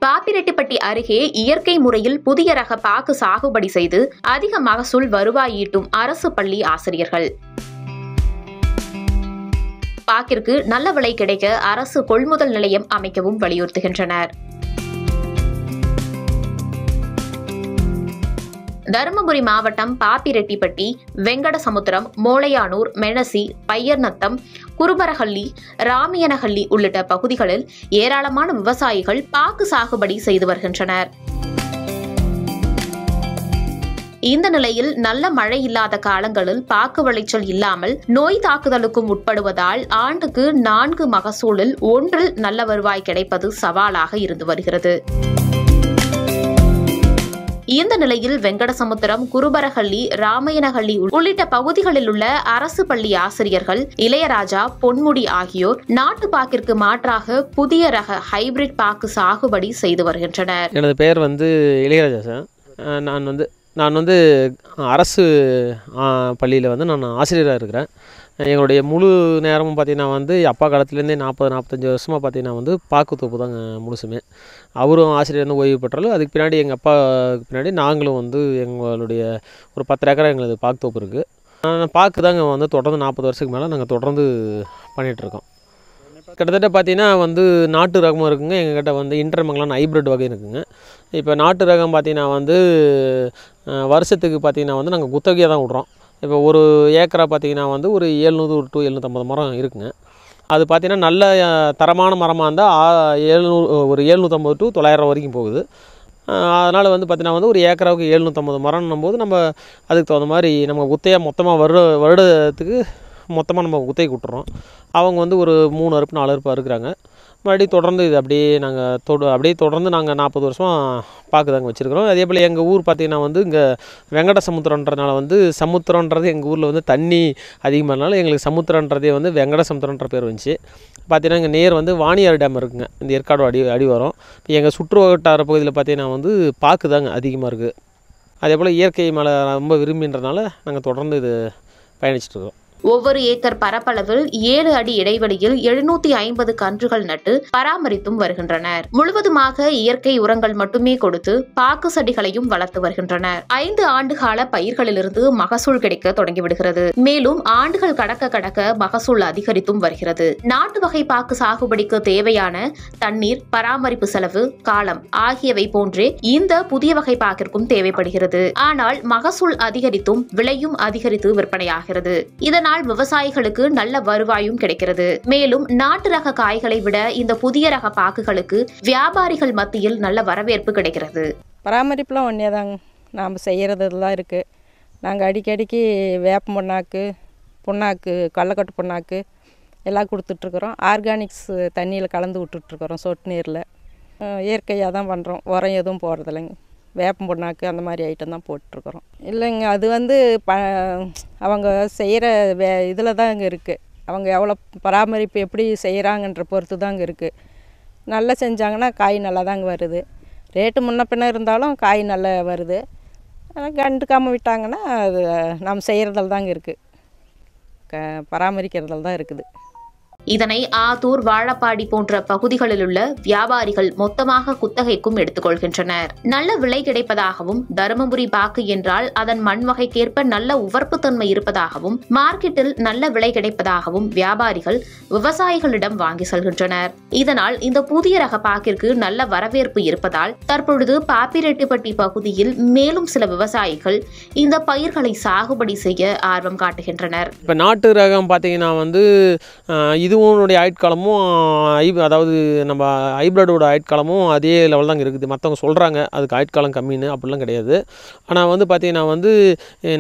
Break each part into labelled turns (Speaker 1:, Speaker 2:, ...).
Speaker 1: பாப்பிரெட்டிப்பட்டி அருகே இயற்கை முறையில் புதிய ரக பாக்கு சாகுபடி செய்து அதிக மகசூல் வருவாய் ஈட்டும் அரசு பள்ளி ஆசிரியர்கள். பாக்கிற்கு நல்ல விலை கிடைக்க அரசு கொள்முதல் நிலையம் அமைக்கவும் வலியுறுத்துகின்றனர். தருமபுரி மாவட்டம் பாப்பிரெட்டிப்பட்டி, வெங்கடசமுத்திரம், மோளையானூர், மெணசி, பையர்நத்தம், குருபரஹள்ளி, ராமியனஹள்ளி உள்ளிட்ட பகுதிகளில் ஏராளமான விவசாயிகள் பாக்கு சாகுபடி செய்து வருகின்றனர். இந்த நிலையில் நல்ல மழை இல்லாத காலங்களில் பாக்கு விளைச்சல் இல்லாமல் நோய் தாக்குதலுக்கும் உட்படுவதால் ஆண்டுக்கு 4 மகசூலில் 1 நல்ல வருவாய் கிடைப்பது சவாலாக இருந்து வருகிறது. இந்த நிலையில் வெங்கடசமுத்திரம், குருபரஹள்ளி, ராமையனஹள்ளி உள்ளிட்ட பகுதிகளில் உள்ள அரசு பள்ளி ஆசிரியர்கள் இளையராஜா, பொன்முடி ஆகியோர் நாட்டு பாக்கிற்கு மாற்றாக புதிய ரக ஹைபிரிட் பாக்கு சாகுபடி செய்து வருகின்றனர்.
Speaker 2: எனது பெயர் இளையராஜா சார். நான் அரசு பள்ளியில் நான் ஆசிரியராக இருக்கிறேன். எங்களுடைய முழு நேரமும் பார்த்திங்கன்னா அப்பா காலத்துலேருந்தே 40-45 வருஷமாக பார்த்திங்கன்னா பாக்கு தோப்பு தாங்க முழுசுமே. அவரும் ஆசிரியர் ஓய்வு பெற்றாலும் அதுக்கு பின்னாடி எங்கள் அப்பாவுக்கு பின்னாடி நாங்களும் எங்களுடைய ஒரு 10 ஏக்கரா எங்களது பாக்கு தோப்பு இருக்குது. பாக்கு தாங்க தொடர்ந்து 40 வருஷத்துக்கு மேலே நாங்கள் தொடர்ந்து பண்ணிகிட்ருக்கோம். கிட்டத்தட்ட பார்த்திங்கன்னா நாட்டு ரகமும் இருக்குங்க, எங்கள்கிட்ட இன்டர்மங்கலான ஹைப்ரிட் வகை இருக்குங்க. இப்போ நாட்டு ரகம் பார்த்திங்கன்னா வருஷத்துக்கு பார்த்திங்கன்னா நாங்கள் குத்தகையாக தான் விட்றோம். இப்போ ஒரு ஏக்கரா பார்த்திங்கன்னா ஒரு 700 to 750 மரம் இருக்குங்க. அது பார்த்திங்கன்னா நல்ல தரமான மரமாக இருந்தால் ஒரு 750 to 900 வரைக்கும் போகுது. அதனால் பார்த்திங்கன்னா ஒரு ஏக்கராவுக்கு 750 மரம்னும் போது நம்ம அதுக்கு தகுந்த மாதிரி நம்ம குத்தையாக மொத்தமாக வருடத்துக்கு மொத்தமாக நம்ம குத்தைக்கு விட்டுறோம். அவங்க ஒரு 3 அறுப்பு 4 அறுப்பு அறுக்கிறாங்க. மறுபடியும் தொடர்ந்து இது அப்படியே தொடர்ந்து நாங்கள் 40 வருஷமாக பாக்கு தாங்க வச்சுருக்கிறோம். அதே போல் எங்கள் ஊர் பார்த்திங்கன்னா இங்கே வெங்கடசமுத்திரன்றனால சமுத்திரன்றது எங்கள் ஊரில் தண்ணி அதிகமானால எங்களுக்கு சமுத்திரன்றதே வெங்கடசமுத்திரன்ற பேர் வந்துச்சு. பார்த்திங்கன்னா இங்கே நேர் வாணியார் டேம் இருக்குங்க, இந்த ஏற்காடு அடி வரும். இப்போ எங்கள் சுற்று வட்டார பகுதியில் பார்த்திங்கன்னா பாக்கு தாங்க அதிகமாக இருக்குது. அதே போல் இயற்கை மேலே ரொம்ப விரும்பின்றனால நாங்கள் தொடர்ந்து இது பயணிச்சிட்ருக்கோம்.
Speaker 1: ஒவ்வொரு ஏக்கர் பரப்பளவில் 7 அடி இடைவெளியில் 750 கன்றுகள் நட்டு பராமரித்தும் வருகின்றனர். முழுவதுமாக இயற்கை உரங்கள் மட்டுமே கொடுத்து பாக்கு செடிகளையும் வளர்த்து வருகின்றனர். 5 ஆண்டுகால பயிர்களிலிருந்து மகசூல் கிடைக்க தொடங்கிவிடுகிறது. மேலும் ஆண்டுகள் கடக்க கடக்க மகசூல் அதிகரித்தும் வருகிறது. நாட்டு வகை பாக்கு சாகுபடிக்கு தேவையான தண்ணீர், பராமரிப்பு செலவு, காலம் ஆகியவை போன்றே இந்த புதிய வகை பாக்கிற்கும் தேவைப்படுகிறது. ஆனால் மகசூல் அதிகரித்தும் விலையும் அதிகரித்து விற்பனையாகிறது. இதனால் விவசாயிகளுக்கு நல்ல வருவாயும் கிடைக்கிறது. மேலும் நாட்டு ரக காய்களை விட இந்த புதிய ரக பாக்குகளுக்கு வியாபாரிகள் மத்தியில் நல்ல வரவேற்பு கிடைக்கிறது.
Speaker 3: பராமரிப்புலாம் ஒன்னேதாங்க, நாம் செய்கிறதெல்லாம் இருக்குது. நாங்கள் அடிக்கடிக்கு வேப்ப புண்ணாக்கு, கடலக்கட்டு புண்ணாக்கு எல்லாம் கொடுத்துட்ருக்குறோம். ஆர்கானிக்ஸ் தண்ணியில் கலந்து விட்டுட்ருக்குறோம். சொட்டு நீரில் இயற்கையாக தான் பண்ணுறோம். உரம் எதுவும் போடுறதில்லைங்க. வேப்பம் புண்ணாக்கு அந்த மாதிரி ஐட்டம் தான் போட்டிருக்கிறோம். இல்லைங்க, அது அவங்க செய்கிற இதில் தான் இங்கே இருக்குது. அவங்க எவ்வளோ பராமரிப்பு எப்படி செய்கிறாங்கன்ற பொறுத்து தாங்க இருக்குது. நல்லா செஞ்சாங்கன்னா காய் நல்லா தாங்க வருது. ரேட்டு முன்ன பின்ன இருந்தாலும் காய் நல்லா வருது. கண்டுக்காமல் விட்டாங்கன்னா அது நம்ம செய்கிறதில் தாங்க இருக்குது, பராமரிக்கிறதில் தான் இருக்குது.
Speaker 1: இதனை ஆத்தூர், வாழப்பாடி போன்ற பகுதிகளில் உள்ள வியாபாரிகள் மொத்தமாக குத்தகைக்கும் எடுத்துக்கொள்கின்றனர். நல்ல விலை கிடைப்பதாகவும், தருமபுரி பாக்கு என்றால் அதன் மண் வகைக்கேற்ப நல்ல உவர்ப்புத்தன்மை இருப்பதாகவும், மார்க்கெட்டில் நல்ல விலை கிடைப்பதாகவும் வியாபாரிகள் விவசாயிகளிடம் வாங்கி செல்கின்றனர். இதனால் இந்த புதிய ரக பாக்கிற்கு நல்ல வரவேற்பு இருப்பதால் தற்பொழுது பாப்பிரெட்டிப்பட்டி பகுதியில் மேலும் சில விவசாயிகள் இந்த பயிர்களை சாகுபடி செய்ய ஆர்வம் காட்டுகின்றனர்.
Speaker 2: இப்போ நாட்டு ரகம் பார்த்தீங்கன்னா இதுவோனுடைய ஆயுட்காலமும் அதாவது நம்ம ஹைப்ரிடோட ஆயுட்காலமும் அதே லெவல் தாங்க இருக்குது. மற்றவங்க சொல்கிறாங்க அதுக்கு ஆயுட்காலம் கம்மின்னு, அப்படிலாம் கிடையாது. ஆனால் பார்த்திங்கன்னா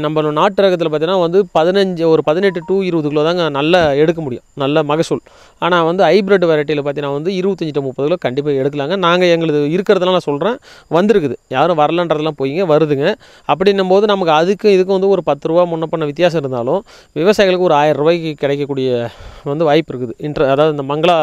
Speaker 2: நம்ம நாட்டு ரகத்தில் பார்த்திங்கன்னா ஒரு 18 to 20 கிலோ தாங்க நல்லா எடுக்க முடியும், நல்ல மகசூல். ஆனால் ஹைப்ரிட் வெரைட்டியில் பார்த்திங்கன்னா 25 to 30 கிலோ கண்டிப்பாக எடுக்கலாங்க. நாங்கள் எங்களுக்கு இருக்கிறதெல்லாம் நான் சொல்கிறேன், வந்திருக்குது. யாரும் வரலன்றதெல்லாம் போய்ங்க வருதுங்க. அப்படின்னும் போது நமக்கு அதுக்கு இதுக்கு ஒரு 10 ரூபா முன்ன பண்ண வித்தியாசம் இருந்தாலும் விவசாயிகளுக்கு ஒரு 1000 ரூபாய்க்கு கிடைக்கக்கூடிய வாய்ப்பு இருக்குது. அதாவது இந்த மங்களா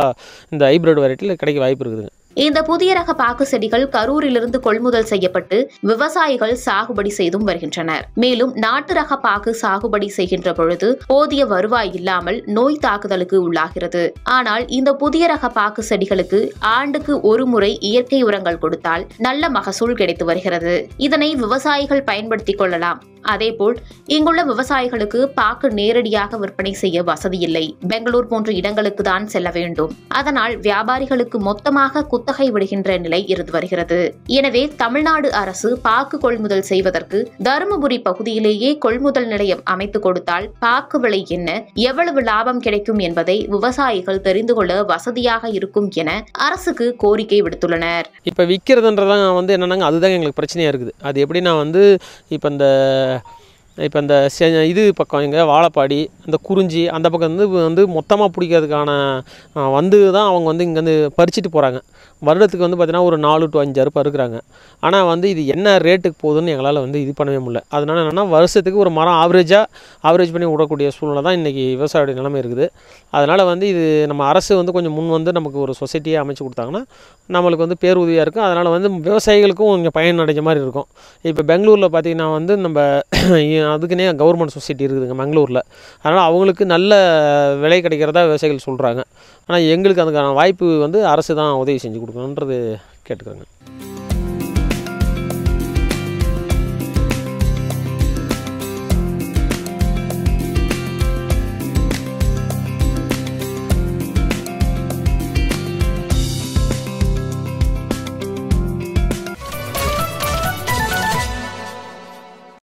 Speaker 2: இந்த ஹைப்ரிட் வெரைட்டியில் கிடைக்க வாய்ப்பு இருக்குதுங்க.
Speaker 1: இந்த புதிய ரக பாக்கு செடிகள் கரூரிலிருந்து கொள்முதல் செய்யப்பட்டு விவசாயிகள் சாகுபடி செய்தும் வருகின்றனர். மேலும் நாட்டு ரக பாக்கு சாகுபடி செய்கின்ற பொழுது போதிய வருவாய் இல்லாமல் நோய் தாக்குதலுக்கு உள்ளாகிறது. ஆனால் இந்த புதிய ரக பாக்கு செடிகளுக்கு ஆண்டுக்கு ஒரு முறை இயற்கை உரங்கள் கொடுத்தால் நல்ல மகசூல் கிடைத்து வருகிறது. இதனை விவசாயிகள் பயன்படுத்திக் கொள்ளலாம். அதேபோல் இங்குள்ள விவசாயிகளுக்கு பாக்கு நேரடியாக விற்பனை செய்ய வசதி இல்லை. பெங்களூர் போன்ற இடங்களுக்கு தான் செல்ல வேண்டும். அதனால் வியாபாரிகளுக்கு மொத்தமாக குத்தகை விடுகின்ற நிலை இருந்து வருகிறது. எனவே தமிழ்நாடு அரசு பாக்கு கொள்முதல் செய்வதற்கு தருமபுரி பகுதியிலேயே கொள்முதல் நிலையம் அமைத்து கொடுத்தால் பாக்கு விலை என்ன, எவ்வளவு லாபம் கிடைக்கும் என்பதை விவசாயிகள் தெரிந்து கொள்ள வசதியாக இருக்கும் என அரசுக்கு கோரிக்கை விடுத்துள்ளனர்.
Speaker 2: இப்போ விற்கிறதுன்றதான் என்னன்னாங்க, அதுதான் எங்களுக்கு பிரச்சனையாக இருக்குது. அது எப்படின்னா இப்போ இந்த இது பக்கம் எங்கே வாழைப்பாடி, அந்த குறிஞ்சி அந்த பக்கம் மொத்தமாக பிடிக்கிறதுக்கான தான் அவங்க இங்கேருந்து பறிச்சுட்டு போகிறாங்க. வருடத்துக்கு பார்த்தீங்கன்னா ஒரு 4 to 5 அறுப்பு அறுக்கிறாங்க. ஆனால் இது என்ன ரேட்டுக்கு போகுதுன்னு எங்களால் இது பண்ணவே முடியல. அதனால் என்னென்னா வருஷத்துக்கு ஒரு மரம் ஆவரேஜ் பண்ணி விடக்கூடிய சூழ்நிலை தான் இன்றைக்கி விவசாயியோட நிலைமை இருக்குது. அதனால் இது நம்ம அரசு கொஞ்சம் முன் நமக்கு ஒரு சொசைட்டியை அமைச்சு கொடுத்தாங்கன்னா நம்மளுக்கு பேருதவியாக இருக்கும். அதனால் விவசாயிகளுக்கும் இங்கே பயன் அடைஞ்ச மாதிரி இருக்கும். இப்போ பெங்களூரில் பார்த்திங்கன்னா நம்ம அதுக்குன்னே கவர்மெண்ட் சொசைட்டி இருக்குதுங்க பெங்களூரில். அதனால் அவங்களுக்கு நல்ல விலை கிடைக்கிறதா விவசாயிகள் சொல்கிறாங்க. ஆனால் எங்களுக்கு அதுக்கான வாய்ப்பு அரசு தான் உதவி செஞ்சு கொடுக்கணுன்றது கேட்டுக்கிறேங்க.